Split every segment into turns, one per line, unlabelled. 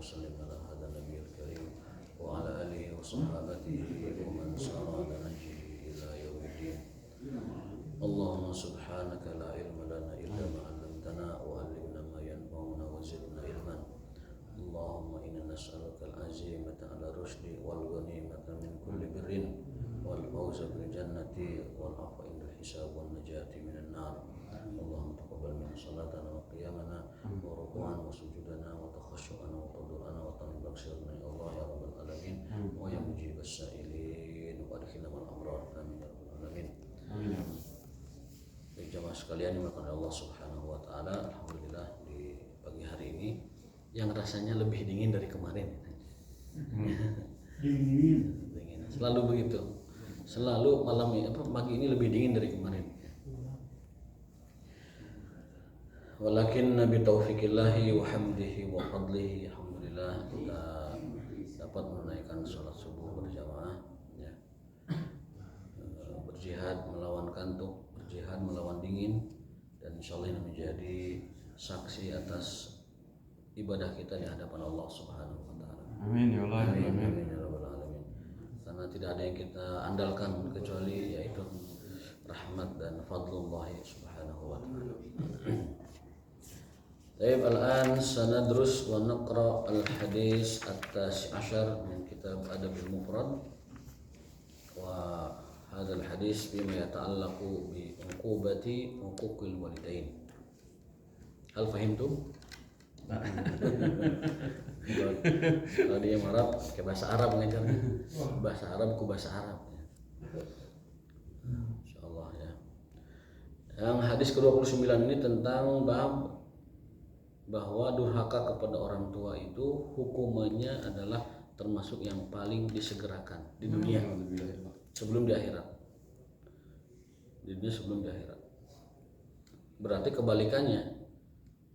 وسلم على هذا النبي الكريم وعلى آله وصحابته ومن سار على نهجه إلى يوم الدين. اللهم سبحانك لا علم لنا إلا ما علمتنا وعلمنا ما ينفعنا وزدنا علما. اللهم إنا نسألك العزيمة على الرشد والغنيمة من كل بر والفوز بالجنة والعفو عند الحساب والنجاة من النار. اللهم تقبل منا صلاتنا وقيامنا وركوعنا وسجودنا وتخشعنا وتضرعنا وتنبغ سرنا يا الله يا رب العالمين ويا مجيب السائلين وادخلنا مع الأبرار آمين يا رب العالمين. Baik jamaah sekalian yang dimuliakan Allah Subhanahu wa taala, alhamdulillah di pagi hari ini yang rasanya lebih dingin dari kemarin. Dingin. Selalu begitu. Selalu malam ini pagi ini lebih dingin dari kemarin. Walakin nabi taufiqillahi wa hamdihi wa fadlihi, alhamdulillah kita dapat menunaikan salat subuh berjamaah ya. Berjihad melawan kantuk, berjihad melawan dingin, dan insyaallah ini menjadi saksi atas ibadah kita di hadapan Allah Subhanahu wa taala.
Amin ya Allah.
Amin ya rabbal alamin. Karena tidak ada yang kita andalkan kecuali yaitu rahmat dan fadlullah Subhanahu wa taala. Baik, al-an sanadrus wa naqra al-hadis at-tasi' ashar min kitab Adab al-Mufrad wa hadha al-hadis bima yata'allaqu bi uqubati uquqil walidain. Hal fahimtum? Kalau dia Arab ke bahasa Arab mengajarnya. Bahasa Arab ke bahasa Arab. Insyaallah ya. Yang hadis ke-29 ini tentang bab bahwa durhaka kepada orang tua itu hukumannya adalah termasuk yang paling disegerakan di dunia sebelum di akhirat. Di dunia sebelum di akhirat. Berarti kebalikannya,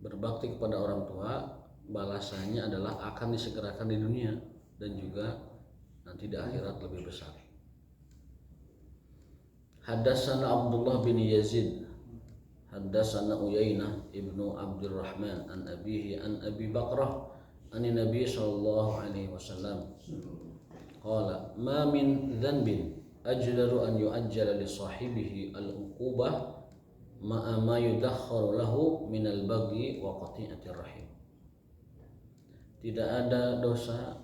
berbakti kepada orang tua balasannya adalah akan disegerakan di dunia dan juga nanti di akhirat lebih besar. Haddatsana Abdullah bin Yazid haddatsana Uyainah ibnu Abdurrahman an abihi an Abi Bakrah an Nabi sallallahu alaihi wasallam qala ma min dhanbin ajdaru an yu'ajjala li sahibihi al-uqubah ma'a ma yudakhkharu lahu min al-baghi wa qati'atir rahim. Tidak ada dosa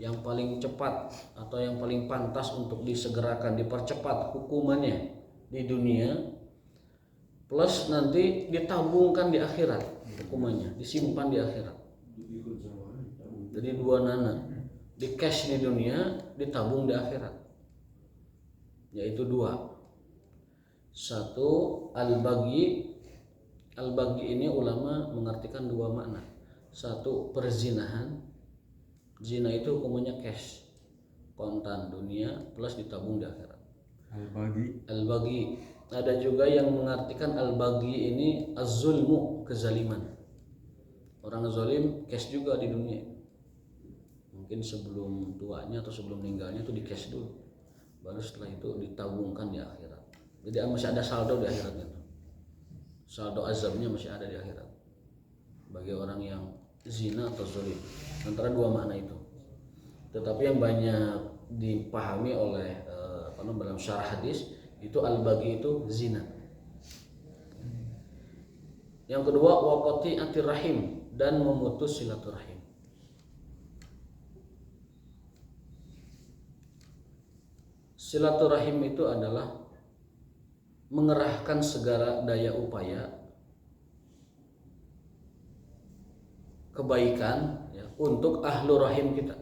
yang paling cepat atau yang paling pantas untuk disegerakan, dipercepat hukumannya di dunia plus nanti ditabungkan di akhirat hukumannya, disimpan di akhirat. Jadi dua nana, di cash di dunia, ditabung di akhirat. Yaitu dua. Satu, al-baghi. Al-baghi ini ulama mengartikan dua makna. Satu, perzinahan. Zina itu hukumannya cash, kontan dunia plus ditabung di akhirat. Al-baghi. Ada juga yang mengartikan al-baghi ini az-zulmu, kezaliman. Orang zalim cash juga di dunia. Mungkin sebelum tuanya atau sebelum meninggalnya itu di cash dulu. Baru setelah itu ditabungkan di akhirat. Jadi masih ada saldo di akhirat itu. Saldo azabnya masih ada di akhirat. Bagi orang yang zina atau zalim. Antara dua makna itu. Tetapi yang banyak dipahami oleh dalam syarah hadis itu al-baghi itu zina. Yang kedua waqati atir rahim, dan memutus silaturahim. Silaturahim itu adalah mengerahkan segala daya upaya kebaikan ya, untuk ahlu rahim kita,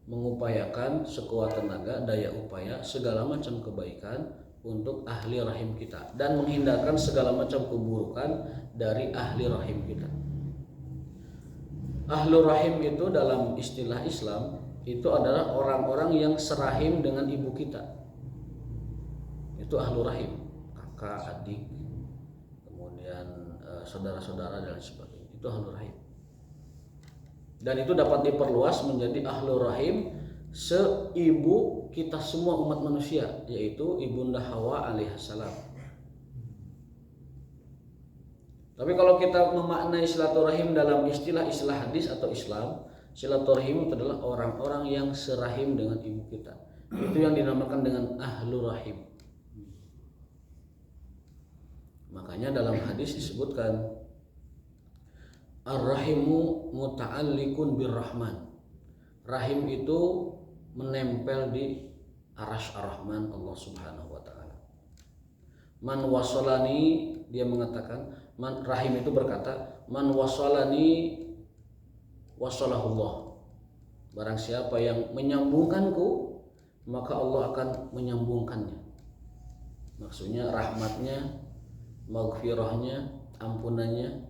mengupayakan sekuat tenaga, daya upaya, segala macam kebaikan untuk ahli rahim kita dan menghindarkan segala macam keburukan dari ahli rahim kita. Ahlu rahim itu dalam istilah Islam itu adalah orang-orang yang serahim dengan ibu kita. Itu ahlu rahim, kakak, adik, kemudian saudara-saudara dan sebagainya. Itu ahlu rahim. Dan itu dapat diperluas menjadi ahlu rahim seibu kita semua umat manusia, yaitu ibunda Hawa alaihissalam. Tapi kalau kita memaknai silaturahim dalam istilah hadis atau Islam, silaturahim itu adalah orang-orang yang serahim dengan ibu kita. Itu yang dinamakan dengan ahlu rahim. Makanya dalam hadis disebutkan ar-rahimu muta'alliqun birrahman. Rahim itu menempel di arasy ar-Rahman Allah Subhanahu wa taala. Man wasolani, dia mengatakan, rahim itu berkata, man wasolani wasolahullah. Barang siapa yang menyambungkanku, maka Allah akan menyambungkannya. Maksudnya rahmatnya, maghfirahnya, ampunannya,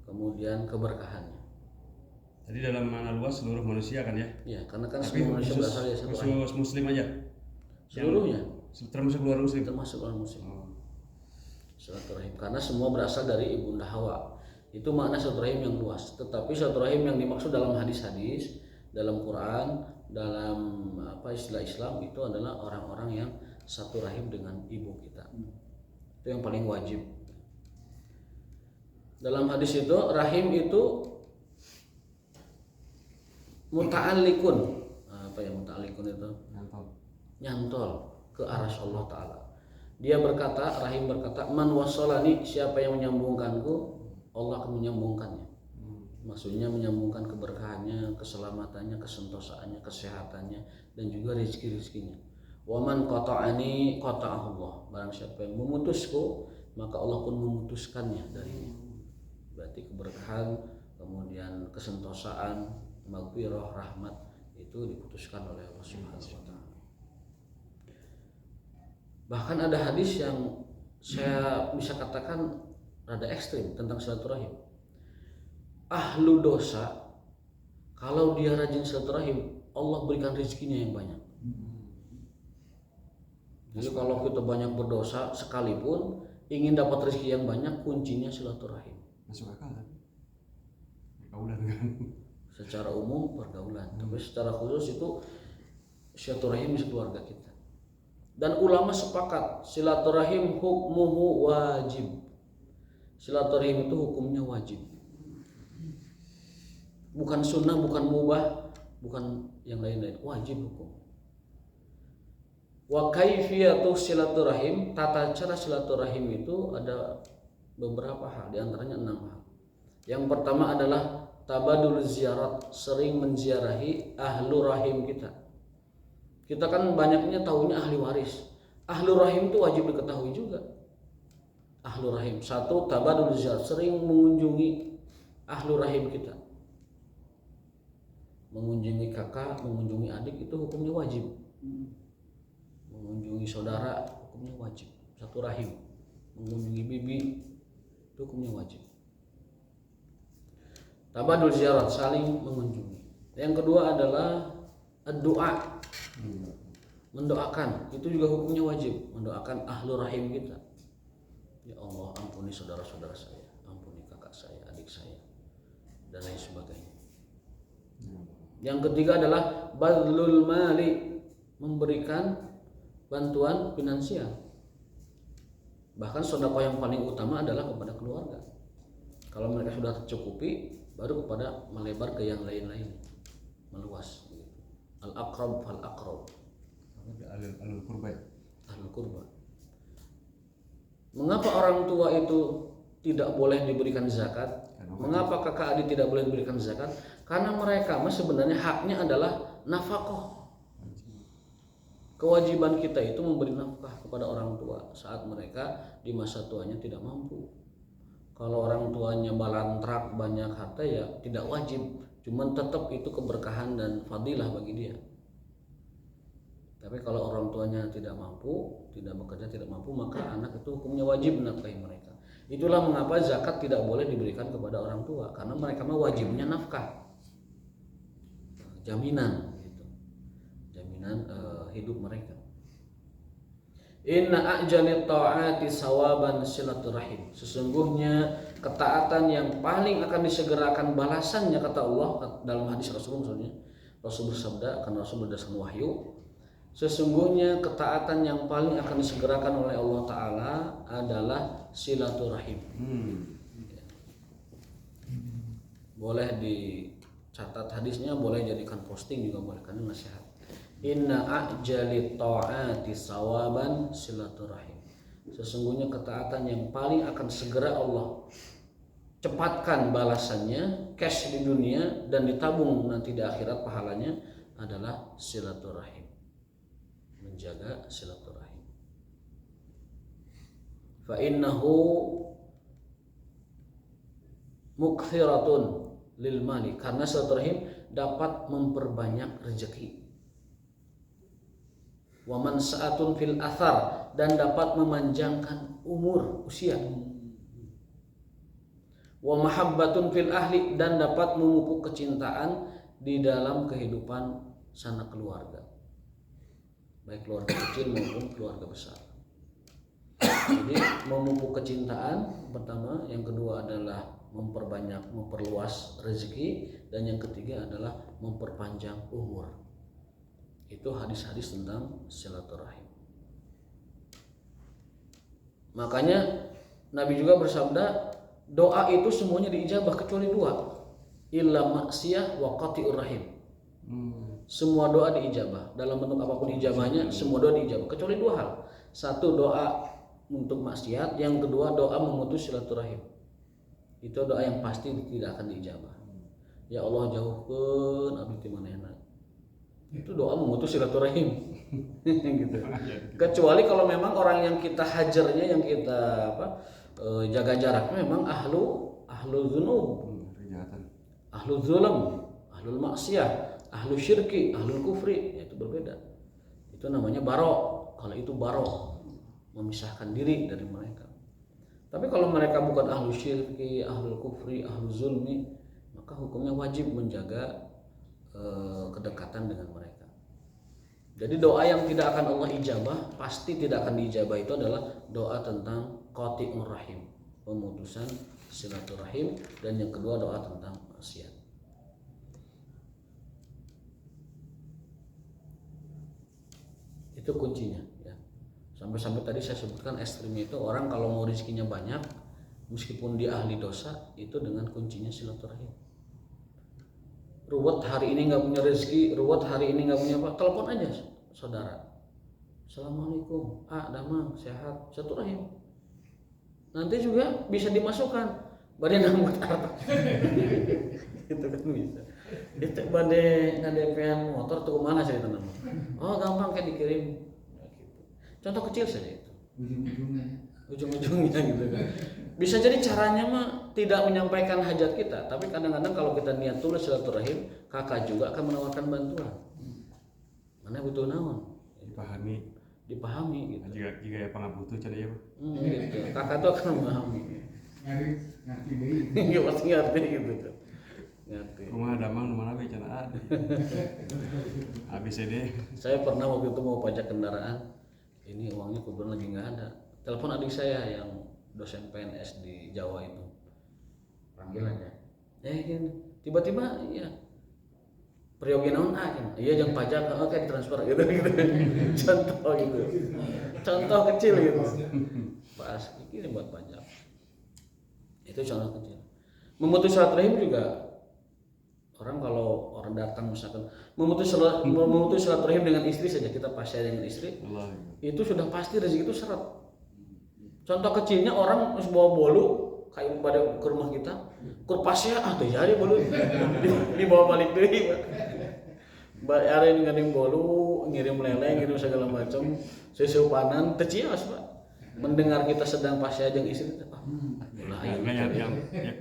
kemudian keberkahannya.
Jadi dalam makna luas seluruh manusia kan ya?
Ya, karena kan semua manusia berasal dari satu rahim.
Khusus muslim aja?
Seluruhnya.
Termasuk luar muslim?
Termasuk luar muslim. Silaturahim, karena semua berasal dari ibunda Hawa. Itu makna silaturahim yang luas. Tetapi silaturahim yang dimaksud dalam hadis-hadis, dalam Quran, dalam istilah Islam itu adalah orang-orang yang satu rahim dengan ibu kita. Itu yang paling wajib. Dalam hadis itu rahim itu muta'alliqun. Apa yang muta'alliqun itu? Nyantol ke arasy Allah Ta'ala. Dia berkata, rahim berkata, man wasolani, siapa yang menyambungkanku, Allah akan menyambungkannya. Maksudnya menyambungkan keberkahannya, keselamatannya, kesentosaannya, kesehatannya, dan juga rezeki-rezekinya. Wa man qata'ani qata'ahu Allah. Barang siapa yang memutusku, maka Allah pun memutuskannya darinya. Berarti keberkahan, kemudian kesentosaan, maghfirah, rahmat itu diputuskan oleh Allah Subhanahu wa taala. Bahkan ada hadis yang saya bisa katakan rada ekstrim tentang silaturahim. Ahlu dosa, kalau dia rajin silaturahim, Allah berikan rezekinya yang banyak. Jadi kalau kita banyak berdosa sekalipun, ingin dapat rezeki yang banyak, kuncinya silaturahim.
Masuk akal kan? Pergaulan kan?
Secara umum pergaulan, tapi secara khusus itu silaturahim di keluarga kita. Dan ulama sepakat silaturahim hukmuhu wajib. Silaturahim itu hukumnya wajib. Bukan sunnah, bukan mubah, bukan yang lain-lain, wajib hukum. Wa kaifiyatu silaturahim, tata cara silaturahim itu ada beberapa hal, di antaranya 6 hal. Yang pertama adalah tabadul ziyarat, sering menziarahi ahlu rahim kita. Kita kan banyaknya tahunya ahli waris. Ahlu rahim itu wajib diketahui juga. Ahlu rahim, satu tabadul ziyarat, sering mengunjungi ahlu rahim kita. Mengunjungi kakak, mengunjungi adik itu hukumnya wajib. Mengunjungi saudara hukumnya wajib, satu rahim. Mengunjungi bibi itu hukumnya wajib. Tabadul ziyarat, saling mengunjungi. Yang kedua adalah doa, mendoakan, itu juga hukumnya wajib. Mendoakan ahlu rahim kita. Ya Allah, ampuni saudara-saudara saya, ampuni kakak saya, adik saya, dan lain sebagainya. Yang ketiga adalah badlul mali, memberikan bantuan finansial. Bahkan sedekah yang paling utama adalah kepada keluarga. Kalau mereka sudah tercukupi, baru kepada melebar ke yang lain-lain, meluas. Al-aqrab fal-aqrab. Al-qurba. Mengapa orang tua itu tidak boleh diberikan zakat? Mengapa kakak adik tidak boleh diberikan zakat? Karena mereka sebenarnya haknya adalah nafkah. Kewajiban kita itu memberi nafkah kepada orang tua saat mereka di masa tuanya tidak mampu. Kalau orang tuanya balantrak banyak harta ya tidak wajib, cuman tetap itu keberkahan dan fadilah bagi dia. Tapi kalau orang tuanya tidak mampu, tidak bekerja, tidak mampu, maka anak itu hukumnya wajib menafkahi mereka. Itulah mengapa zakat tidak boleh diberikan kepada orang tua, karena mereka mah wajibnya nafkah, jaminan gitu. Jaminan hidup mereka. Inna a'jalit ta'ati sawaban silaturahim. Sesungguhnya ketaatan yang paling akan disegerakan balasannya, kata Allah dalam hadis Rasul, maksudnya Rasul bersabda, karena Rasul berdasarkan wahyu, sesungguhnya ketaatan yang paling akan disegerakan oleh Allah Ta'ala adalah silaturahim. boleh dicatat hadisnya, boleh jadikan posting juga boleh, karena nasihat. Inna a'jali ta'ati sawaban silaturahim. Sesungguhnya ketaatan yang paling akan segera Allah cepatkan balasannya, cash di dunia dan ditabung nanti di akhirat pahalanya adalah silaturahim. Menjaga silaturahim. Fa innahu mukthiratun lil mali, karena silaturahim dapat memperbanyak rezeki. Wa mansaatun fil athar, dan dapat memanjangkan usia. Wa mahabbatun fil ahli, dan dapat memupuk kecintaan di dalam kehidupan sanak keluarga, baik keluarga kecil maupun keluarga besar. Jadi memupuk kecintaan pertama, yang kedua adalah memperluas rezeki, dan yang ketiga adalah memperpanjang umur. Itu hadis-hadis tentang silaturahim. Makanya Nabi juga bersabda, doa itu semuanya diijabah kecuali dua, illa maksiyah wa qati'ur rahim. Semua doa diijabah, dalam bentuk apapun ijabahnya, semua doa diijabah kecuali dua hal. Satu, doa untuk maksiat, yang kedua doa memutus silaturahim. Itu doa yang pasti tidak akan diijabah. Ya Allah, jauhkeun abdi ti manehna. Itu doa memutus silaturahim. Gitu. Kecuali kalau memang orang yang kita hajarnya, yang kita jaga jaraknya memang ahlu dzunub, ahlu zulm, ahlul maksiyah, ahlu syirki, ahlul kufri, itu berbeda. Itu namanya baro. Kalau itu baro, memisahkan diri dari mereka. Tapi kalau mereka bukan ahlu syirki, ahlu kufri, ahlu zulmi, maka hukumnya wajib menjaga kedekatan dengan mereka. Jadi doa yang tidak akan Allah ijabah, pasti tidak akan diijabah, itu adalah doa tentang qati'ur rahim, pemutusan silaturahim, dan yang kedua doa tentang maksiat. Itu kuncinya ya. Sampai-sampai tadi saya sebutkan ekstrimnya itu orang kalau mau rezekinya banyak, meskipun dia ahli dosa, itu dengan kuncinya silaturahim. Ruwet hari ini nggak punya rezeki, ruwet hari ini nggak punya apa, telepon aja saudara. Assalamualaikum, damang, sehat, silaturahim. Nanti juga bisa dimasukkan badai nambut harta. Itu kan bisa. Itu badai ngadepean motor tuh mana saya tanam. Oh gampang kayak dikirim. Contoh kecil saja itu. Ujung-ujungnya gitu kan. Bisa jadi caranya mah tidak menyampaikan hajat kita, tapi kadang-kadang kalau kita niat tulus silaturahim, kakak juga akan menawarkan bantuan. Mana butuh naon? Dipahami gitu.
Jika ya pangabutuh cara ya.
Gitu. Kakak tuh akan memahami.
Ngerti deui.
Iya pasti ngerti gitu kan. Ngerti.
Kumaha damang nu mana we cenah ada. ABCD.
Saya pernah waktu itu mau pajak kendaraan. Ini uangnya kebetulan lagi nggak ada. Telepon adik saya yang dosen PNS di Jawa itu, panggilannya gini, tiba-tiba ya periogi naon iya yang pajak kayak transfer gitu contoh gitu, contoh kecil gitu, pas ini buat pajak, itu contoh kecil. Memutus silaturahim juga, orang kalau orang datang misalkan memutus silaturahim dengan istri saja, kita pasya dengan istri, itu sudah pasti rezeki itu seret. Contoh kecilnya orang harus bawa bolu kayak pada ke rumah kita, kurpasnya tuh jadi bolu dibawa balik deui. Mbak are ngirim bolu, ngirim lele, ngirim segala macam, seupanan teu cios, Pak. Mendengar kita sedang pasya jeung istri teh.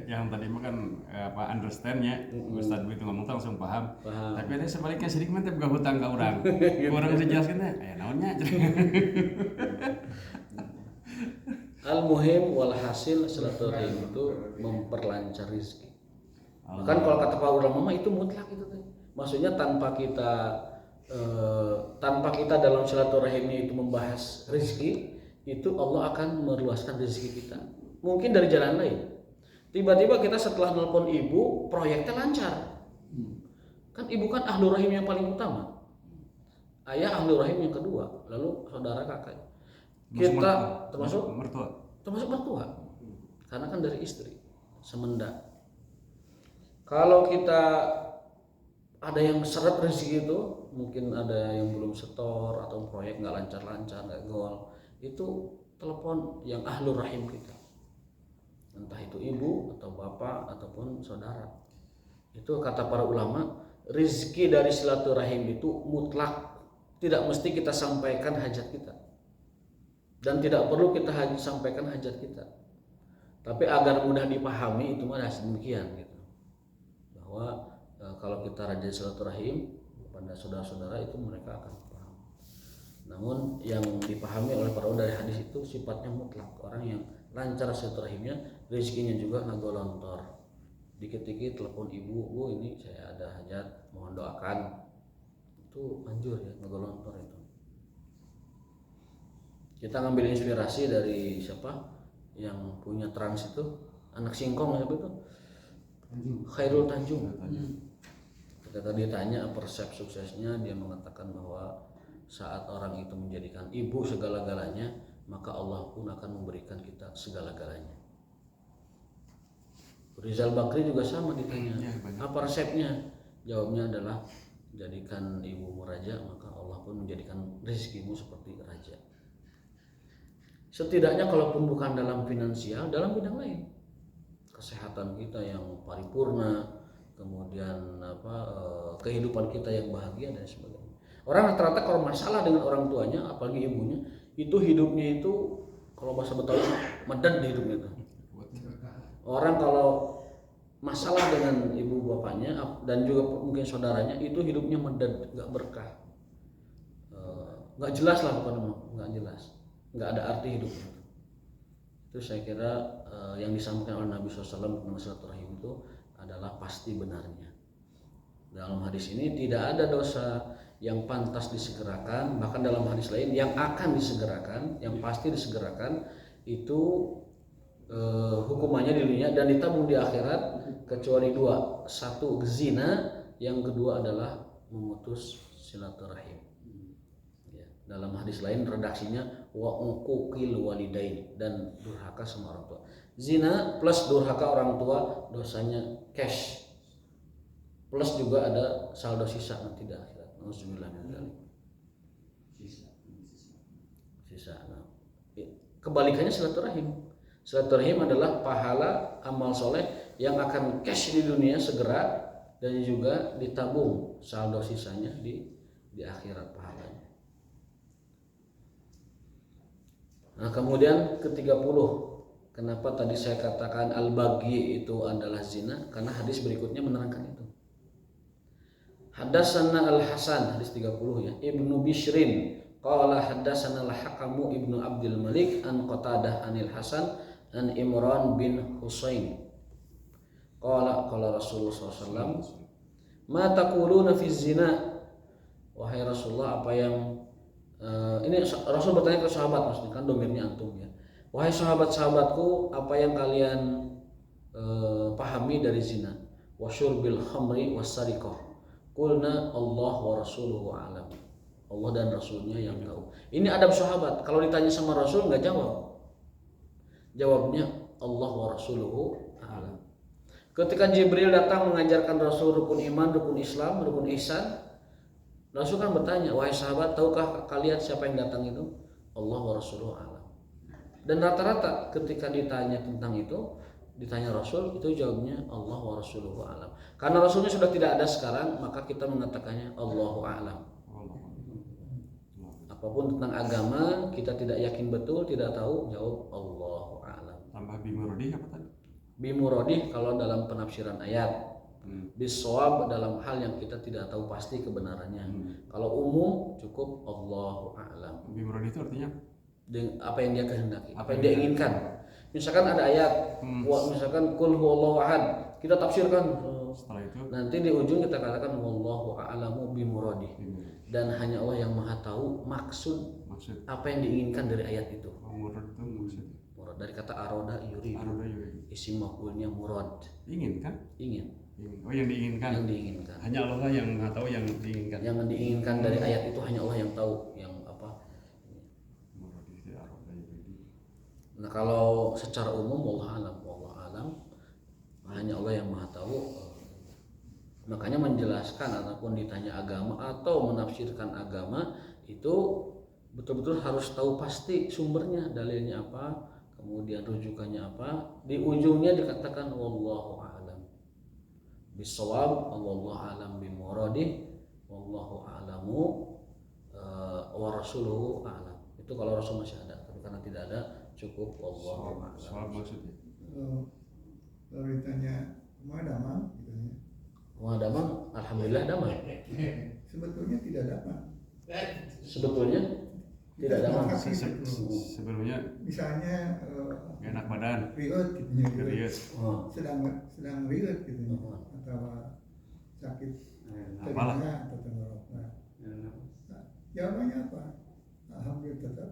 Yang tadi mah kan understand-nya, Ustaz begitu ngomong langsung paham. Tapi ada sebaliknya sedikit mah teh boga hutang ka urang. Urang bisa jelaskeun teh, naonnya.
Al-muhim walhasil silaturahim itu memperlancar rezeki. Bahkan kalau kata para ulama itu mutlak itu teh. Maksudnya tanpa kita dalam silaturahim itu membahas rezeki, itu Allah akan meluaskan rezeki kita. Mungkin dari jalan lain. Tiba-tiba kita setelah nelpon ibu, proyeknya lancar. Kan ibu kan ahlu rahim yang paling utama. Ayah ahlu rahim yang kedua, lalu saudara kakak. Kita termasuk mertua karena kan dari istri semenda. Kalau kita ada yang seret rezeki itu, mungkin ada yang belum setor atau proyek nggak lancar-lancar, nggak gol, itu telepon yang ahlur rahim kita, entah itu ibu atau bapak ataupun saudara. Itu kata para ulama, rezeki dari silaturahim itu mutlak, tidak mesti kita sampaikan hajat kita, dan tidak perlu kita sampaikan hajat kita. Tapi agar mudah dipahami itu mah demikian gitu, bahwa kalau kita rajin silaturahim kepada saudara-saudara itu mereka akan paham. Namun yang dipahami oleh para ulama dari hadis itu sifatnya mutlak. Orang yang lancar silaturahimnya, rezekinya juga nggak golontor. Dikit-dikit telepon ibu, bu ini saya ada hajat, mohon doakan. Itu anjur ya, nggak golontor itu. Kita ngambil inspirasi dari siapa yang punya Trans itu, anak singkong siapa itu? Khairul Tanjung. Ketika ditanya resep suksesnya, dia mengatakan bahwa saat orang itu menjadikan ibu segala-galanya, maka Allah pun akan memberikan kita segala-galanya. Rizal Bakri juga sama ditanya, apa resepnya? Jawabnya adalah, jadikan ibumu raja, maka Allah pun menjadikan rezekimu seperti raja. Setidaknya kalaupun bukan dalam finansial, dalam bidang lain, kesehatan kita yang paripurna, kemudian kehidupan kita yang bahagia dan sebagainya. Orang rata-rata kalau masalah dengan orang tuanya, apalagi ibunya, itu hidupnya itu kalau bahasa Betawi medad di hidupnya itu. Orang kalau masalah dengan ibu bapaknya dan juga mungkin saudaranya, itu hidupnya medad, nggak berkah, nggak jelas lah, bukan nggak jelas, nggak ada arti hidupnya. Itu saya kira yang disampaikan oleh Nabi SAW tentang silaturahim itu adalah pasti benarnya. Dalam hadis ini tidak ada dosa yang pantas disegerakan, bahkan dalam hadis lain yang akan disegerakan, yang pasti disegerakan itu hukumannya di dunia dan ditabung di akhirat, kecuali dua. Satu zina, yang kedua adalah memutus silaturahim. Dalam hadis lain redaksinya wa uquqil walidain, dan durhaka sama orang tua. Zina plus durhaka orang tua dosanya cash, plus juga ada saldo sisa nanti di akhirat. Nauzubillah min dzalik. Sisa. Nah, kebalikannya silaturahim. Silaturahim adalah pahala amal soleh yang akan cash di dunia segera, dan juga ditabung saldo sisanya di akhirat pahalanya. Nah, kemudian ke-30, kenapa tadi saya katakan al-baghi itu adalah zina? Karena hadis berikutnya menerangkan itu. Haddatsana al-Hasan, hadis 30 ya. Ibnu Bishrin qala haddatsana al-Hakamu Ibnu Abdul Malik an Qatadah anil Hasan an Imran bin Husain. Qala Rasulullah SAW, ma taquluna fi zina? Wahai Rasulullah, apa yang ini Rasul bertanya ke sahabat, maksudnya kan domirnya antum ya. Wahai sahabat-sahabatku, apa yang kalian pahami dari zina? Wa syurbil khamri was-sariqah. Qulna Allah wa rasuluhu a'lam. Allah dan Rasulnya yang tahu. Ini adab sahabat. Kalau ditanya sama Rasul nggak jawab. Jawabnya Allah wa rasuluhu a'lam. Ketika Jibril datang mengajarkan Rasul rukun iman, rukun Islam, rukun ihsan, Rasul kan bertanya, wahai sahabat, tahukah kalian siapa yang datang itu? Allah wa rasuluhu a'lam. Dan rata-rata ketika ditanya tentang itu, ditanya Rasul, itu jawabnya Allah wa rasuluhu a'lam. Karena Rasulnya sudah tidak ada sekarang, maka kita mengatakannya Allahu a'lam. Apapun tentang agama kita tidak yakin betul, tidak tahu, jawab Allahu a'lam.
Tambah bimurodih apa tadi?
Bimurodih kalau dalam penafsiran ayat. Bisawab dalam hal yang kita tidak tahu pasti kebenarannya. Kalau umum cukup Allahu a'lam.
Bimurodih itu artinya
apa yang dia kehendaki, apa yang dia inginkan. Misalkan ada ayat, misalkan qul huwallahu ahad, kita tafsirkan.
Setelah itu
nanti di ujung kita katakan wallahu a'lamu bimuradih. Dan hanya Allah yang Maha tahu maksud apa yang diinginkan dari ayat itu.
Murad itu maksudnya.
Murad dari kata aroda yuridu. Isim maf'ulnya murad.
Ingin kan?
Ingin.
Oh, yang diinginkan.
Yang diinginkan.
Hanya Allah yang Maha tahu yang diinginkan.
Yang diinginkan dari ayat itu hanya Allah yang tahu, yang apa. Nah, kalau secara umum wallahu alam hanya Allah yang Maha tahu Makanya menjelaskan ataupun ditanya agama atau menafsirkan agama itu betul-betul harus tahu pasti sumbernya, dalilnya apa, kemudian rujukannya apa. Di ujungnya dikatakan wallahu a'lam bissawab, wallahu a'lam bimuradih, wallahu a'lamu wa rasuluhu a'lam. Itu kalau Rasul masih ada, tapi karena tidak ada cukup wallahu a'lam.
Soal maksudnya.
Kalau ditanya kemana damang, gitu ya.
Wah, damang, alhamdulillah damang.
Sebetulnya tidak dapat.
Sebetulnya tidak damang.
Sebelumnya
Misalnya
gak enak badan,
riut gitu ya,
kriut,
Oh.
sedang riut gitu ya, atau sakit
apalah.
telinga atau tenggorokan. Nah, jawabannya apa? Alhamdulillah tetap.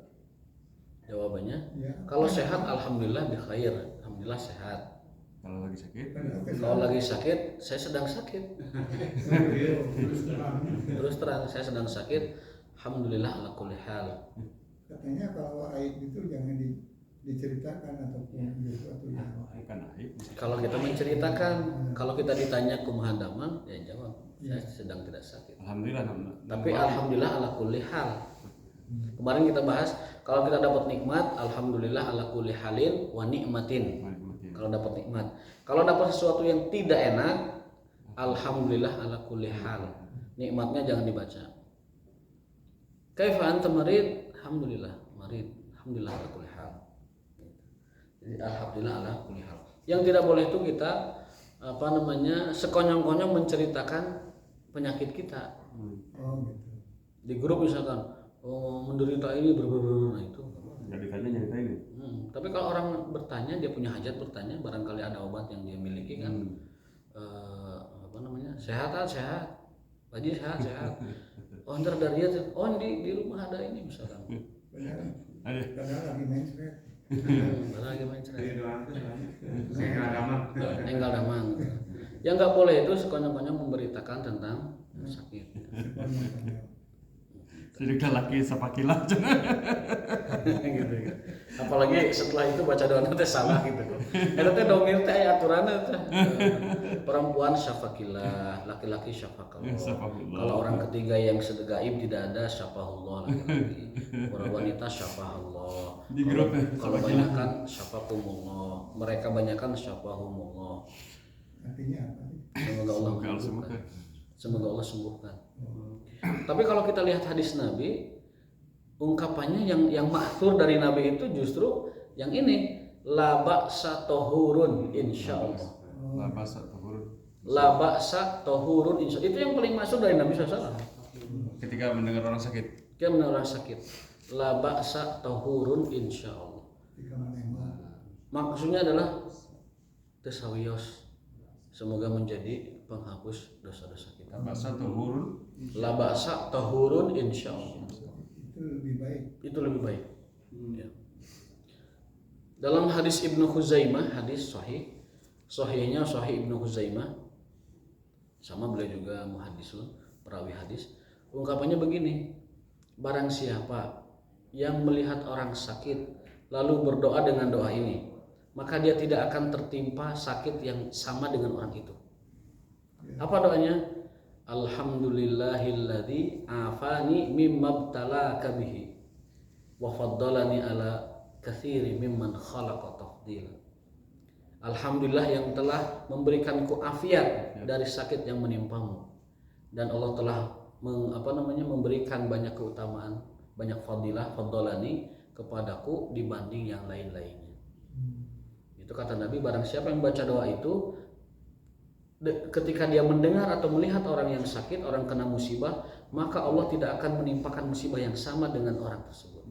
Jawabannya,
Ya.
kalau sehat alhamdulillah bi khair, alhamdulillah sehat.
Kalau lagi sakit,
Kalau lagi sakit, saya sedang sakit. Terus terang saya sedang sakit, alhamdulillah ala kulli hal.
Katanya kalau aib itu jangan diceritakan ataupun sesuatu yang
bukan aib.
Kalau kita menceritakan, kalau kita ditanya kumaha damang, ya jawab, saya sedang tidak sakit.
Alhamdulillah.
Tapi alhamdulillah ala kulli hal. Kemarin kita bahas, kalau kita dapat nikmat, alhamdulillah ala kulli halin wa nikmatin. Kalau dapat nikmat, kalau dapat sesuatu yang tidak enak, alhamdulillah ala kulli hal. Nikmatnya jangan dibaca. Kaifa anta marid? Alhamdulillah marid. Alhamdulillah ala kulli hal. Jadi alhamdulillah ala kulli hal. Yang tidak boleh itu kita sekonyong-konyong menceritakan penyakit kita.
gitu.
Di grup misalkan, menderita ini nah itu.
Gak ditanya nyerita ini.
Tapi kalau orang bertanya, dia punya hajat bertanya, barangkali ada obat yang dia miliki kan, sehat, Pak Haji sehat. Oh ntar dari dia, di rumah ada ini misalkan.
Benar.
Ada.
Padahal lagi main seret.
Lagi main cerai. Enggal damang. Yang nggak boleh itu sekonyong-konyong memberitakan tentang sakit.
Jadi laki sapakila.
Gitu. Apalagi setelah itu baca doa nanti salah gitu. Eta teh domir teh aya aturanna teh. Perempuan syafaqillah, laki-laki syafaqallah. Kalau orang ketiga yang sedegaib tidak ada syafahullah laki-laki. Para wanita syafahullah.
Di grup
Kalau banyakan syafaqumullah. Mereka banyakan syafahumullah.
Artinya apa?
Semoga Allah sembuhkan. Semoga Allah sembuhkan. Tapi kalau kita lihat hadis Nabi, ungkapannya yang ma'thur dari Nabi itu justru yang ini, la ba'sa tahurun insyaallah. La ba'sa tahurun insyaallah. Itu yang paling masuk dari Nabi SAW.
Ketika mendengar orang sakit.
Ketika mendengar orang sakit, la ba'sa tahurun insyaallah. Maksudnya adalah tasawiyos. Semoga menjadi penghapus dosa-dosa kita. La ba'sa tahurun insyaallah. Itu lebih baik. Ya. Dalam hadis Ibnu Khuzaimah, hadis sahihnya Sahih Ibnu Khuzaimah, sama beliau juga muhaddisun, perawi hadis. Ungkapannya begini, barang siapa yang melihat orang sakit lalu berdoa dengan doa ini, maka dia tidak akan tertimpa sakit yang sama dengan orang itu. Apa doanya? Alhamdulillahilladzi afani mimma btalaka bihi wa faddalani ala katsiri mimman khalaqa tafdila. Alhamdulillah yang telah memberikanku afiat dari sakit yang menimpamu, dan Allah telah memberikan banyak keutamaan, banyak fadilah, faddalani kepadaku dibanding yang lain-lainnya. Itu kata Nabi, barang siapa yang baca doa itu ketika dia mendengar atau melihat orang yang sakit, orang kena musibah, maka Allah tidak akan menimpakan musibah yang sama dengan orang tersebut.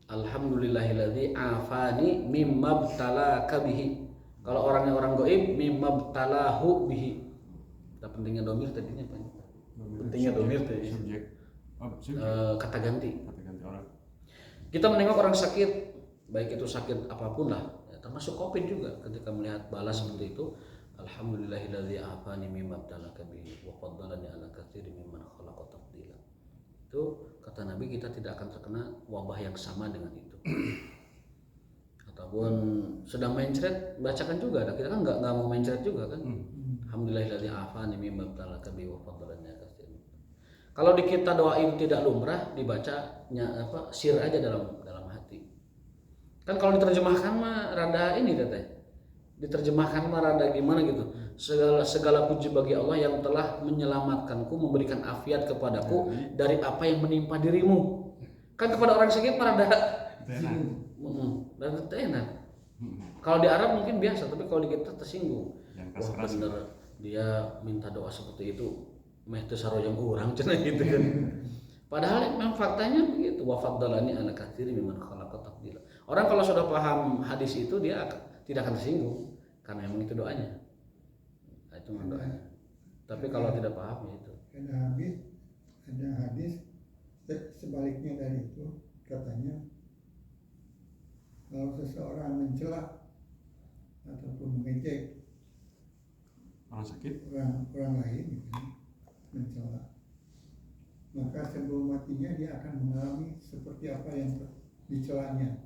Alhamdulillahilladzi afani mimma btalaka bihi. Kalau orangnya orang gaib, mimma btalahu bihi. Kita pentingnya domir tadinya apa? Pentingnya domir tadi. Kata ganti.
orang.
Kita menengok orang sakit, baik itu sakit apapun lah, termasuk COVID juga. Ketika melihat balas seperti itu, alhamdulillahilladzi afani mimma btalaka bihi wa faddalani ala katsirin mimman khalaqa tafdila. Itu kata Nabi, kita tidak akan terkena wabah yang sama dengan itu. Ataupun sedang mencret, bacakan juga. Kita kan nggak mau mencret juga kan. Alhamdulillah alhamdulillahilladzi afani mimma ibtalaka bi wa fadlannya katsir. Kalau di kita doa itu tidak lumrah dibacanya sir aja dalam hati. Kan kalau diterjemahkan mah rada ini teteh. Diterjemahkan mah rada gimana gitu. Segala puji bagi Allah yang telah menyelamatkanku, memberikan afiat kepadaku dari apa yang menimpa dirimu. Kan kepada orang sakit mah rada enak. Kalau di Arab mungkin biasa, tapi kalau di kita tersinggung. Wah bener dia minta doa seperti itu, meh teu sarojang urang cenah gitu kan. Padahal memang faktanya begitu. Wa faddalani ala katsiri mimman khalaqa tafdila. Orang kalau sudah paham hadis itu dia tidak akan tersinggung karena memang itu doanya. Nah, itu memang doanya. Tapi kalau tidak paham ya itu.
Ada hadis sebaliknya dari itu, katanya kalau seseorang mencela ataupun mengejek
orang sakit,
orang lain gitu, mencela, maka sebelum matinya dia akan mengalami seperti apa yang dicelanya,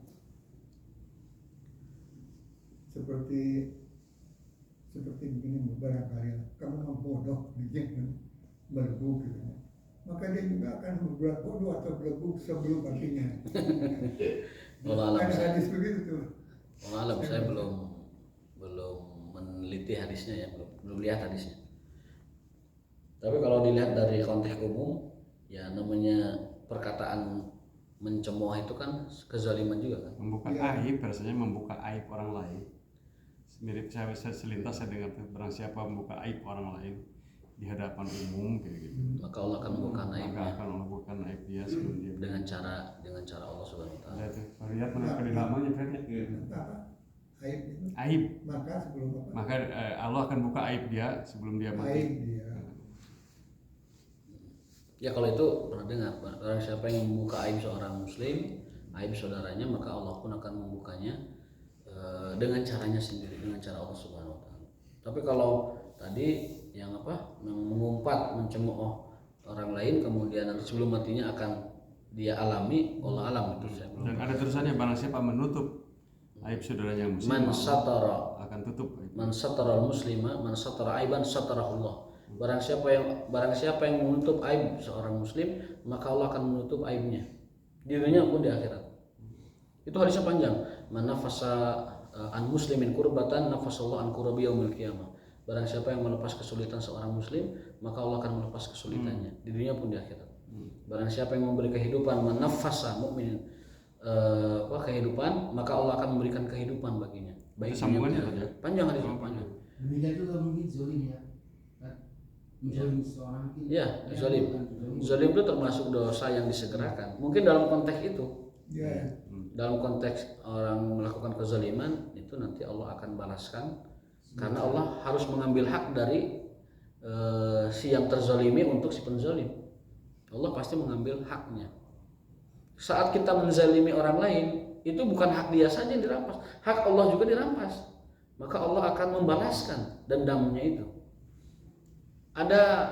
seperti begini barangkali kamu membodoh gitu, berbu gitu, maka dia juga akan berbuat bodoh atau berbu sebelum matinya. Ada hadis begitu tuh.
Alam saya belum meneliti hadisnya ya, belum lihat hadisnya. Tapi kalau dilihat dari konteks umum, ya namanya perkataan mencemooh itu kan kezaliman juga kan.
Membuka aib, rasanya membuka aib orang lain. Mirip saya selintas saya dengar barang siapa membuka aib orang lain di hadapan umum kayak gitu.
Maka Allah akan membuka aibnya.
Maka akan Allah bukan aib dia sebelum dia.
Dengan cara Allah Subhanahu wa taala.
Ada tuh, lihat mana kedalamannya Fred ya.
Apa? Aib itu.
Aib.
Maka sebelum apa?
Maka Allah akan buka aib dia sebelum dia mati.
Aib dia.
Ya kalau itu pernah dengar, barang siapa yang membuka aib seorang muslim, aib saudaranya, maka Allah pun akan membukanya dengan caranya sendiri, dengan cara Allah Subhanahu wa taala. Tapi kalau tadi yang mengumpat, mencemooh orang lain kemudian nanti sebelum matinya akan dia alami, Allah alam itu saya.
Dan ada tulisannya barang siapa menutup aib saudaranya muslim,
Man satara
akan tutup aib.
Man satara muslima, man satara aiban satarahullah. Barang siapa yang menutup aib seorang muslim, maka Allah akan menutup aibnya di dunia maupun di akhirat. Itu hadisnya panjang. Man nafasa an muslimin kurbatan nafasallahu an kurbi yaumil qiyamah. Barang siapa yang melepas kesulitan seorang muslim, maka Allah akan melepas kesulitannya di dunia pun di akhirat. Barang siapa yang memberi kehidupan, man nafasa mukmin kehidupan, maka Allah akan memberikan kehidupan baginya. Baik
sambungannya saja.
Panjang hadisnya panjang.
Demikian juga mungkin zolim ya. Menzolim seorang itu.
Ya, zalim. Zalim itu termasuk dosa yang disegerakan. Mungkin dalam konteks itu.
Ya.
Dalam konteks orang melakukan kezaliman itu nanti Allah akan balaskan karena Allah harus mengambil hak dari si yang terzalimi untuk si penzalim. Allah pasti mengambil haknya. Saat kita menzalimi orang lain, itu bukan hak dia saja yang dirampas, hak Allah juga dirampas. Maka Allah akan membalaskan dendamnya itu. Ada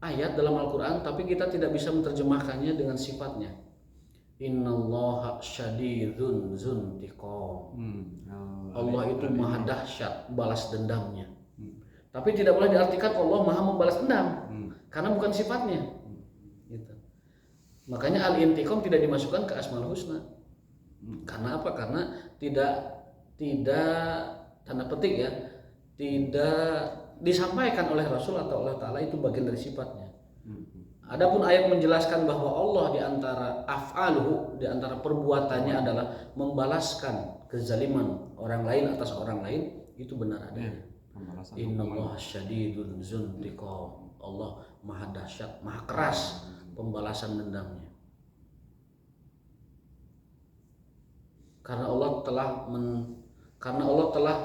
ayat dalam Al-Quran tapi kita tidak bisa menerjemahkannya dengan sifatnya. Innallaha syadidun dzuntiqam. Allah itu maha dahsyat balas dendamnya. Tapi tidak boleh diartikan Allah maha membalas dendam karena bukan sifatnya. Gitu. Makanya al-intiqam tidak dimasukkan ke Asmaul Husna. Karena apa? Karena tidak tanda petik ya, tidak disampaikan oleh Rasul atau Allah Ta'ala itu bagian dari sifatnya. Adapun ayat menjelaskan bahwa Allah di antara af'aluhu, di antara perbuatannya adalah membalaskan kezaliman orang lain atas orang lain, itu benar adanya. Innallaha syadidun dzuntiqam. Allah maha dahsyat, maha keras pembalasan dendamnya. Karena Allah telah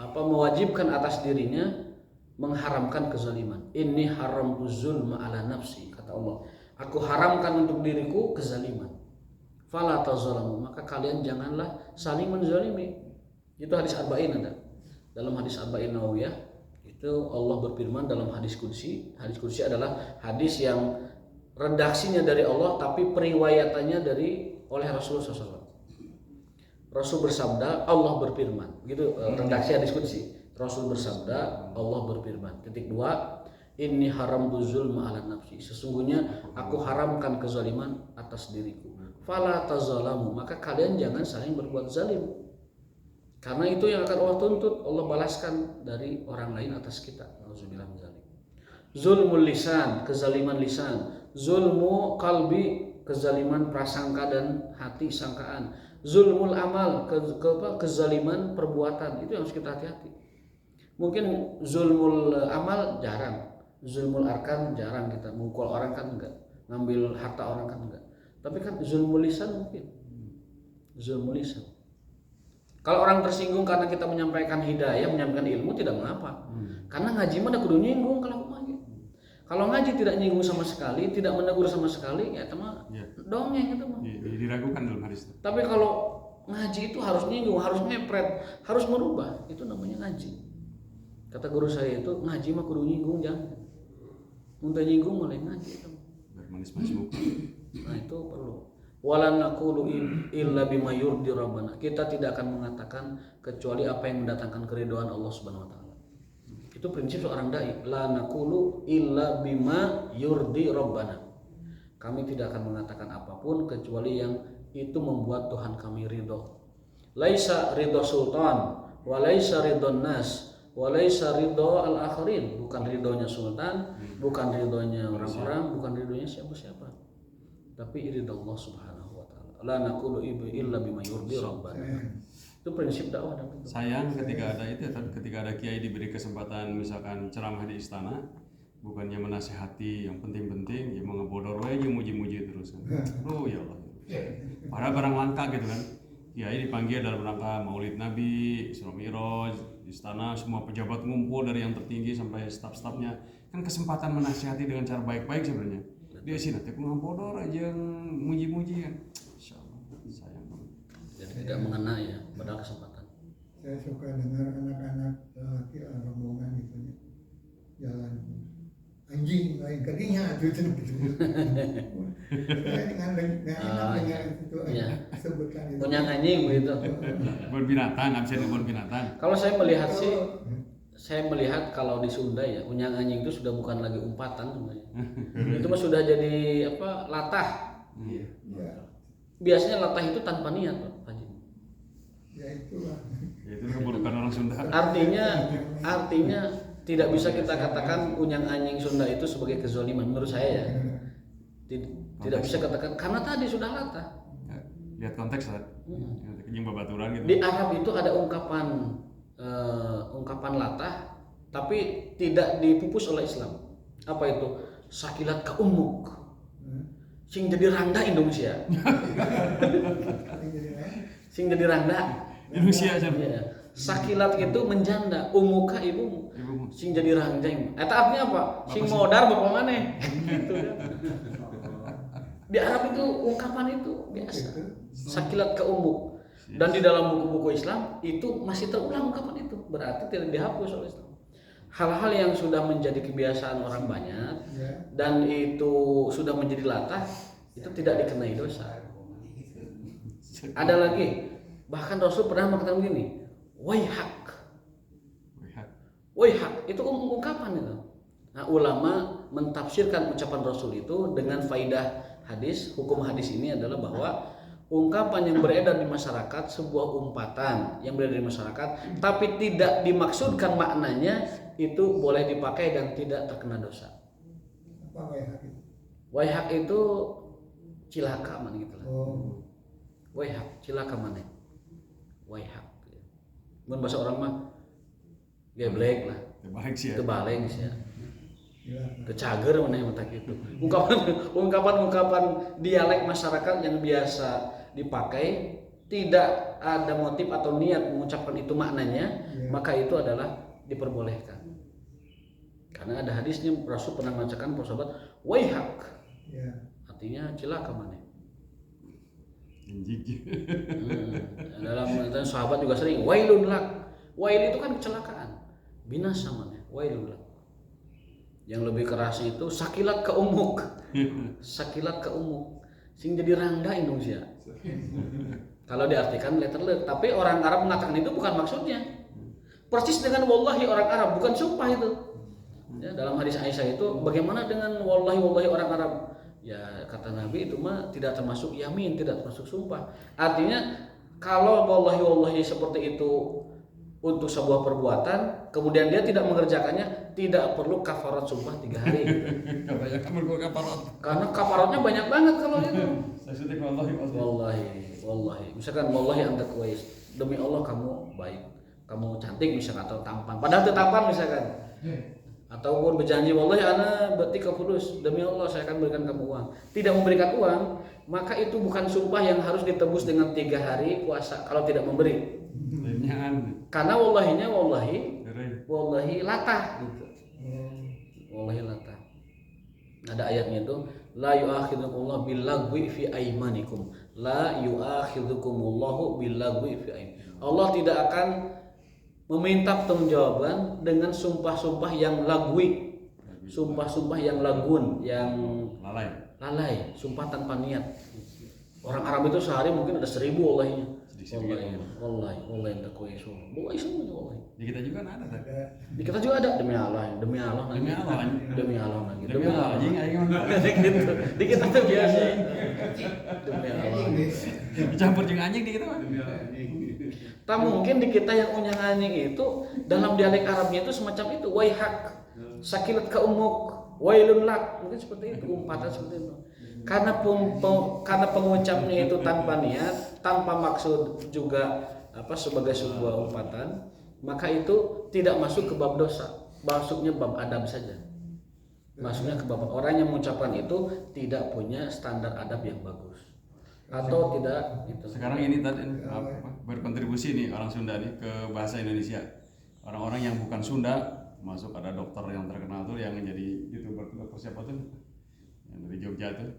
mewajibkan atas dirinya mengharamkan kezaliman. Inni haramtu zulma ala nafsi, kata Allah. Aku haramkan untuk diriku kezaliman. Fala tazalamu, maka kalian janganlah saling menzalimi. Itu hadis arba'in ada. Dalam hadis arba'in Nawawiyah itu Allah berfirman dalam hadis qudsi. Hadis qudsi adalah hadis yang redaksinya dari Allah tapi periwayatannya oleh Rasulullah SAW. Rasul bersabda, Allah berfirman. Gitu redaksi hadis qudsi. Rasul bersabda, Allah berfirman. Titik 2, inni haramtu zulma ala nafsi. Sesungguhnya aku haramkan kezaliman atas diriku. Fala tazalamu, maka kalian jangan saling berbuat zalim. Karena itu yang akan Allah tuntut, Allah balaskan dari orang lain atas kita. Nauzubillah min dzalik. Zulmul lisan, kezaliman lisan. Zulmu qalbi, kezaliman prasangka dan hati sangkaan. Zulmul amal, kezaliman perbuatan. Itu yang harus kita hati-hati. Mungkin zulmul amal jarang, zulmul arkan jarang kita mukul orang kan enggak, ngambil harta orang kan enggak. Tapi kan zulmul lisan mungkin. Zulmul lisan. Kalau orang tersinggung karena kita menyampaikan hidayah, menyampaikan ilmu tidak mengapa. Karena ngaji mah ada kudu nyinggung kalau ngaji. Kalau ngaji tidak nyinggung sama sekali, tidak menegur sama sekali, ya teman dongeng itu mah.
Diragukan dalam hadis itu.
Tapi kalau ngaji itu harus nyinggung, harus ngepret, harus merubah, itu namanya ngaji. Kata guru saya itu ngaji mah kudu nyinggung jangan. Muntah nyinggung mulai ngaji itu.
Bermanis-manis muka.
Nah itu perlu. Wala naqulu illa bima yurdi rabbana. Kita tidak akan mengatakan kecuali apa yang mendatangkan keridhaan Allah Subhanahu wa taala. Itu prinsip seorang dai. La naqulu illa bima yurdi rabbana. Kami tidak akan mengatakan apapun kecuali yang itu membuat Tuhan kami ridho. Laisa ridho sultan, wa laisa ridhon nas, wa laisa ridho al-akhirin. Bukan ridhonya sultan, bukan ridhonya orang-orang, bukan ridhonya siapa-siapa. Tapi ridho Allah Subhanahu wa taala. La naqulu illa bima yurdi rabbana. Itu prinsip dakwah dan itu.
Sayang ketika ada itu, tapi ketika ada kiai diberi kesempatan misalkan ceramah di istana, bukannya menasehati yang penting-penting, ya mau ngebodor aja muji-muji terus. Oh ya Allah. Padahal barang langka gitu kan. Kiai dipanggil dalam rangka Maulid Nabi, Isra Mi'raj, istana semua pejabat ngumpul dari yang tertinggi sampai staf-stafnya. Kan kesempatan menasehati dengan cara baik-baik sebenarnya. Dia sih nanti aku bodor aja muji-muji kan. Insyaallah sayang banget.
Jadi tidak mengena ya pada kesempatan.
Saya suka dengar anak-anak laki rombongan gitu ya, jalan anjing lain kadinya itu gitu. Saya dengan enak itu sebutkan itu.
Punya anjing begitu.
Bon binatang, absen bon binatang.
Kalau saya melihat sih, saya melihat kalau di Sunda ya, unyang anjing itu sudah bukan lagi umpatan sebenarnya. Itu mah sudah jadi apa? Latah.
Iya.
Biasanya latah itu tanpa niat, Pak Haji.
Ya itulah.
Ya itu keburukan orang Sunda.
Artinya tidak bisa kita katakan unyang anjing Sunda itu sebagai kezaliman menurut saya ya. Tidak bisa katakan karena tadi sudah latah.
Ya, lihat konteks lah. Kejing babaturan gitu.
Di Arab itu ada ungkapan latah tapi tidak dipupus oleh Islam. Apa itu? Sakilat ka ummuk. Sing jadi randa Indonesia. Sing jadi randa
Indonesia aja.
ya. Sakilat itu menjanda, umuka ibumu. Sing jadi ranjang. Eta artinya apa? Sing modar bapak maneh. Gitu kan. Di Arab itu ungkapan itu biasa. Sakilat ka ummuk. Dan di dalam buku-buku Islam itu masih terulang ungkapan itu. Berarti tidak dihapus oleh Islam. Hal-hal yang sudah menjadi kebiasaan orang banyak dan itu sudah menjadi latah itu tidak dikenai dosa. Ada lagi, bahkan Rasul pernah mengatakan begini, waihak, waihak itu ungkapan itu. Nah ulama mentafsirkan ucapan Rasul itu dengan faidah hadis. Hukum hadis ini adalah bahwa ungkapan yang beredar di masyarakat, sebuah umpatan yang beredar di masyarakat, tapi tidak dimaksudkan maknanya, itu boleh dipakai dan tidak terkena dosa.
Apa waihak itu?
Waihak itu cilaka man gitu lah.
Oh.
Waihak, cilaka mana? Waihak. Mun bahasa orang mah geblek lah.
Terbalik sih ya.
Terbalik sih ya.
Ya.
Kecager mana yang itu. Ungkapan dialek masyarakat yang biasa dipakai tidak ada motif atau niat mengucapkan itu maknanya, maka itu adalah diperbolehkan. Karena ada hadisnya Rasul pernah membacakan para sahabat waihak.
Ya.
Artinya cilaka mana.
Anjing.
Dalam sahabat juga sering wailun lak. Wail itu kan kecelakaan. Binasa mana? Wailun lak. Yang lebih kerasnya itu sakilat ke umuk. Sakilat ke umuk. Sing jadi randa Indonesia. Kalau diartikan letter L, tapi orang Arab mengatakan itu bukan maksudnya. persis dengan wallahi orang Arab, bukan sumpah itu. Ya, dalam hadis Aisyah itu bagaimana dengan wallahi orang Arab? Ya kata Nabi itu mah tidak termasuk yamin, tidak termasuk sumpah. Artinya kalau wallahi seperti itu untuk sebuah perbuatan, kemudian dia tidak mengerjakannya, tidak perlu kafarat sumpah 3 hari.
Kebanyakan berguna kafarat.
Karena kafaratnya banyak banget kalau itu.
Saya sudah
Wallahi. Misalkan wallahi anta kuwais. Demi Allah kamu baik, kamu cantik misalkan, atau tampan. Padahal itu tampan misalkan. Ataupun berjanji wallahi ana batika fulus, demi Allah saya akan berikan kamu uang. Tidak memberikan uang, maka itu bukan sumpah yang harus ditebus dengan 3 hari puasa kalau tidak memberi. Karena wallahinya wallahi latah gitu. Wallahi latah. Ada ayatnya itu la yu'akhidukumullahu billagwi fi aimanikum. La yu'akhidukumullahu billagwi fi aimanikum. Allah tidak akan meminta pertanggungjawaban dengan sumpah-sumpah yang lagwi, sumpah-sumpah yang lagun, yang lalai, sumpah tanpa niat. Orang Arab itu sehari mungkin ada 1000 wallahinya. Wallahi tak kuis. Wallahi semuanya wallahi.
Di kita juga ada.
Di kita juga ada demi Allah.
Demi Allah lagi.
Gitu. Di kita tuh biasa. Demi Allah.
Dicampur juga anjing di kita mah.
Tak mungkin di kita yang unyang anjing itu dalam dialek Arabnya itu semacam itu, waihak, sakilat ka umuk, wailun lak, mungkin seperti itu, umpatan seperti itu. Karena pengucapnya itu tanpa niat, tanpa maksud juga sebagai sebuah umpatan, maka itu tidak masuk ke bab dosa, masuknya bab adab saja. Masuknya ke bab orang yang mengucapkan itu tidak punya standar adab yang bagus. Atau tidak gitu.
Sekarang ini tadi berkontribusi nih orang Sunda nih ke bahasa Indonesia. Orang-orang yang bukan Sunda masuk, ada dokter yang terkenal tuh yang menjadi dokter siapa tuh yang dari Jogja tuh.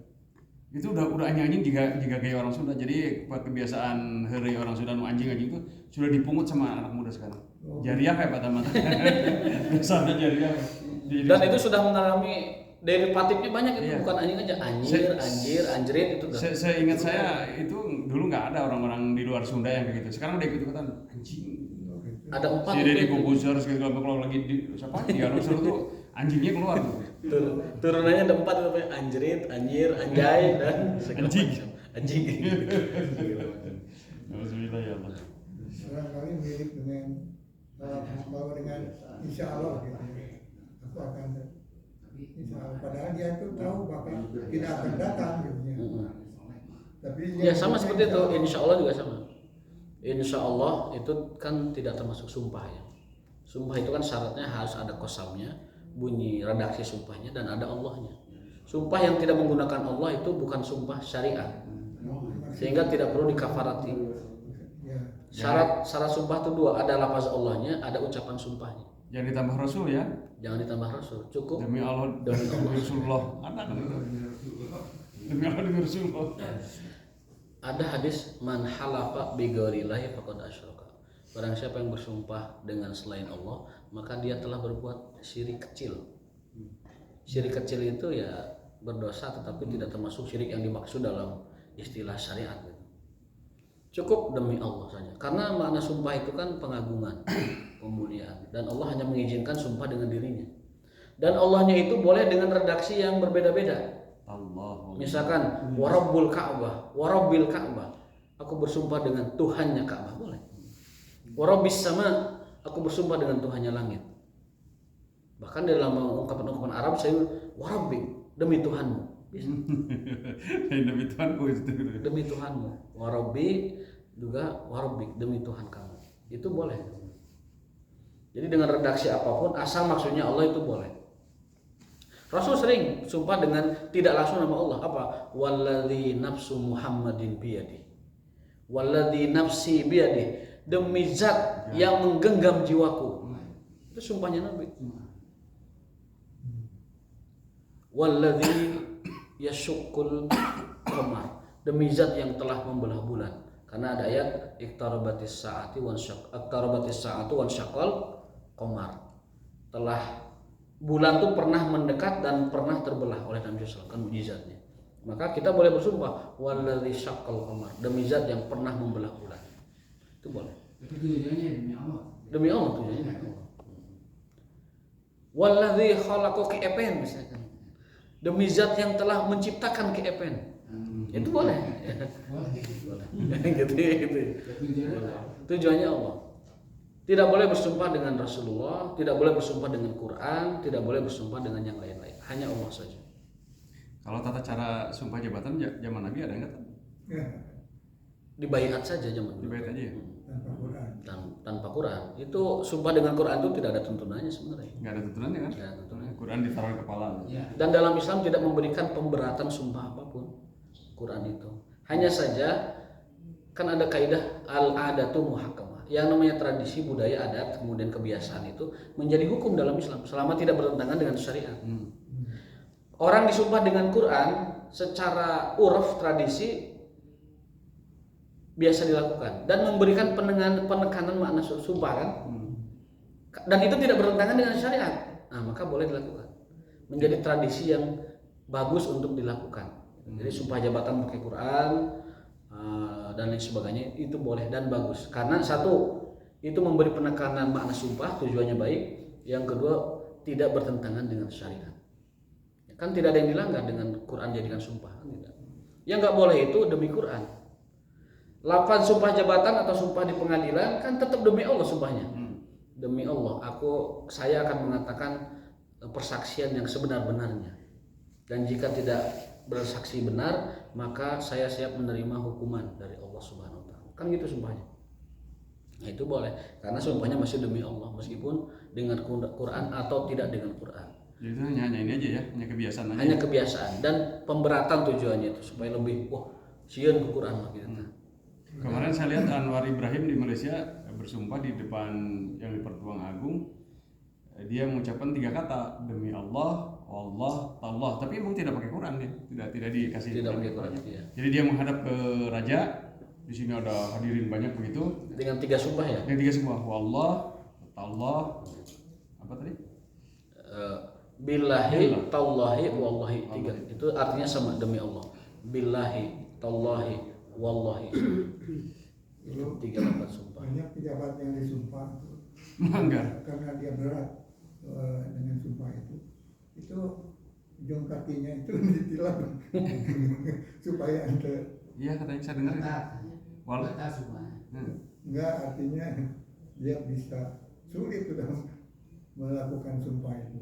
Itu udah anjing jika gaya orang Sunda. Jadi kebiasaan hari orang Sunda anjing itu sudah dipungut sama anak muda sekarang. Jariah kayak mata-mata. Biasanya jariah.
Dan itu sudah mengalami derivatifnya banyak itu, bukan anjing aja, anjrit itu.
Saya ingat saya itu dulu nggak ada orang-orang di luar Sunda yang kayak gitu. Sekarang udah ikut-ikutan anjing.
Ada 4
si Deddy Kobuser segala kalau lagi di siapa di Alonso tuh anjingnya keluar tuh.
Turunannya ada 4 namanya anjrit, anjir, anjay dan anjing.
Alhamdulillah ya Allah.
Barangkali mirip dengan bahwa dengan insya Allah gitu. Aku akan insya Allah. Padahal dia itu tahu bahwa tidak akan datang gitu ya. Tapi
Ya sama seperti itu, insya Allah juga sama. Insya Allah itu kan tidak termasuk sumpah ya. Sumpah itu kan syaratnya harus ada kosamnya, bunyi redaksi sumpahnya, dan ada Allahnya. Sumpah yang tidak menggunakan Allah itu bukan sumpah syariah, sehingga tidak perlu dikafarati. Syarat sumpah itu 2, ada lafaz Allahnya, ada ucapan sumpahnya.
Jangan ditambah Rasul ya.
Jangan ditambah Rasul, cukup
Demi Allah, demi Rasulullah. Ada kan itu. Demi Allah, demi Rasulullah.
Ada hadis man halafa bi ghairillahi faqad asyraka. Barang siapa yang bersumpah dengan selain Allah, maka dia telah berbuat syirik kecil. Syirik kecil itu ya berdosa tetapi tidak termasuk syirik yang dimaksud dalam istilah syariat. Cukup demi Allah saja. Karena makna sumpah itu kan pengagungan, pemuliaan, dan Allah hanya mengizinkan sumpah dengan dirinya. Dan Allahnya itu boleh dengan redaksi yang berbeda-beda. Misalkan warabbul Ka'bah, warabbil Ka'bah, aku bersumpah dengan Tuhannya Ka'bah, boleh. Warabbis sama, aku bersumpah dengan Tuhannya langit. Bahkan dalam ungkapan-ungkapan Arab saya warabbi, demi Tuhanmu. Bisa.
Demi Tuhanku itu.
Demi Tuhanmu. Warabbi juga warabbi, demi Tuhan kamu. Itu boleh. Jadi dengan redaksi apapun asal maksudnya Allah itu boleh. Rasul sering sumpah dengan tidak langsung nama Allah. Apa? Walladzi nafsu Muhammadin biyadi. Walladzi nafsi biyadi. Demi zat yang menggenggam jiwaku. Itu sumpahnya Nabi. Walladzi yashuqqul qamar. Demi zat yang telah membelah bulan. Karena ada ayat iqtarabatis sa'atu wan syaqqal qamar. Telah bulan itu pernah mendekat dan pernah terbelah oleh Nabi SAW, kan mujizatnya. Maka kita boleh bersumpah walladzi syaqqal qamar, demi zat yang pernah membelah bulan. Itu boleh.
Itu tujuannya demi Allah.
Demi Allah tujuannya demi Allah. Walladzi khalaqaka epen misalkan. Demi zat yang telah menciptakan keepen. Itu boleh. Boleh. gitu. Tujuannya Allah. Tidak boleh bersumpah dengan Rasulullah, tidak boleh bersumpah dengan Quran, tidak boleh bersumpah dengan yang lain-lain. Hanya Allah saja.
Kalau tata cara sumpah jabatan zaman Nabi ada enggak?
Ya,
Dibaiat saja zaman dulu.
Dibaiat aja ya?
tanpa Quran.
Tanpa Quran. Itu sumpah dengan Quran itu tidak ada tuntunannya sebenarnya.
Nggak ada tuntunannya kan?
Nggak ada tuntunannya.
Quran ditaruh di kepala.
Ya.
Dan dalam Islam tidak memberikan pemberatan sumpah apapun Quran itu. Hanya saja kan ada kaidah al-adatu muhakkamah. Yang namanya tradisi, budaya, adat, kemudian kebiasaan itu menjadi hukum dalam Islam selama tidak bertentangan dengan syariat. Orang disumpah dengan Quran secara uruf tradisi biasa dilakukan dan memberikan penekanan makna sumpah kan. Dan itu tidak bertentangan dengan syariat. Nah, maka boleh dilakukan. Menjadi tradisi yang bagus untuk dilakukan. Jadi sumpah jabatan pakai Quran dan lain sebagainya itu boleh dan bagus. Karena satu, itu memberi penekanan makna sumpah, tujuannya baik. Yang kedua, tidak bertentangan dengan syariat. Kan tidak ada yang dilanggar dengan Quran jadikan sumpah. Tidak. Yang nggak boleh itu demi Quran. Lafaz sumpah jabatan atau sumpah di pengadilan kan tetap demi Allah sumpahnya. Demi Allah, saya akan mengatakan persaksian yang sebenar-benarnya. Dan jika tidak bersaksi benar, maka saya siap menerima hukuman dari Allah Subhanahu wa taala. Kan gitu sumpahnya. Nah, itu boleh karena sumpahnya masih demi Allah meskipun dengan Quran atau tidak dengan Quran.
Jadi itu hanya ini aja ya, hanya kebiasaan aja.
Hanya kebiasaan dan pemberatan tujuannya itu supaya lebih sieun ke Quran mah gitu.
Kemarin saya lihat Anwar Ibrahim di Malaysia bersumpah di depan yang di Pertuang Agung. Dia mengucapkan 3 kata, demi Allah, Allah, Allah, tapi emang tidak pakai Quran dia, tidak dikasih.
Tidak pakai Quran. Iya.
Jadi dia menghadap ke raja, di sini ada hadirin banyak begitu.
Dengan 3 sumpah ya.
Yang 3 semua, Allah, Allah, apa tadi?
Billahi, tallahi, wallahi 3. Itu artinya sama demi Allah. Billahi, tallahi, wallahi. Itu 3 lafaz sumpah.
Banyak pejabat yang disumpah
Enggak.
karena dia berat dengan sumpah itu ujung kakinya itu ditilang supaya anda
Iya katanya saya dengar itu.
Batal sumpah.
enggak, artinya dia bisa sulit sudah melakukan sumpah itu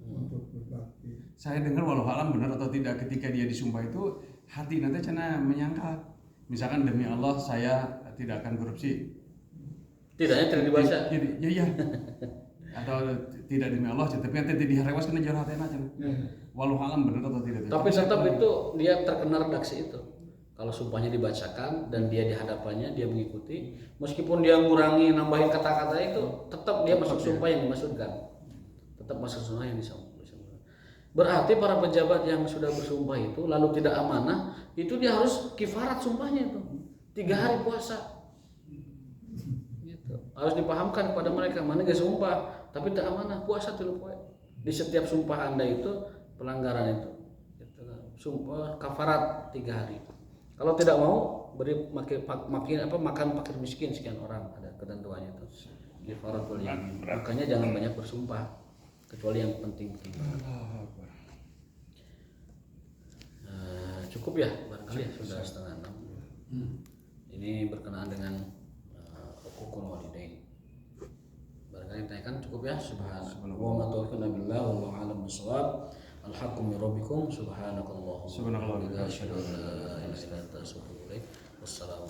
untuk berbakti.
Saya dengar walau alam benar atau tidak ketika dia disumpah itu hati nanti cina menyangka misalkan demi Allah saya tidak akan korupsi.
Tidaknya tidak dibaca.
Iya. Atau tidak demi Allah, tapi nanti diharewas kena jual hatena cina. Walau alam benar atau tidak.
Tapi tetap itu dia terkena redaksi itu. Kalau sumpahnya dibacakan dan dia di hadapannya dia mengikuti, meskipun dia ngurangi nambahin kata-kata itu, tetap dia masuk sumpah yang dimaksudkan. Tetap masuk sumpah yang disampaikan. Berarti para pejabat yang sudah bersumpah itu lalu tidak amanah, itu dia harus kifarat sumpahnya itu. 3 hari puasa. Gitu. Harus dipahamkan kepada mereka, mana gak sumpah tapi tak amanah, puasa 3 poe. Di setiap sumpah Anda itu pelanggaran itu. Gitu. Sumpah kafarat 3 hari. Kalau tidak mau makan fakir miskin sekian orang, ada ketentuannya itu. Kifaratul yamin. Makanya jangan banyak bersumpah kecuali yang penting-penting. Cukup ya barangkali sudah 5:30. Ini berkenaan dengan hukukul walidain. Barangkali ditanyakan cukup ya. Subhanallah wa taufiqna billah wallahu a'lam bissawab. Al-haqqu min rabbikum subhanakallahumma wa bihamdika asyhadu an la ilaha illa anta astaghfiruka wa atubu ilaik. Wassalamu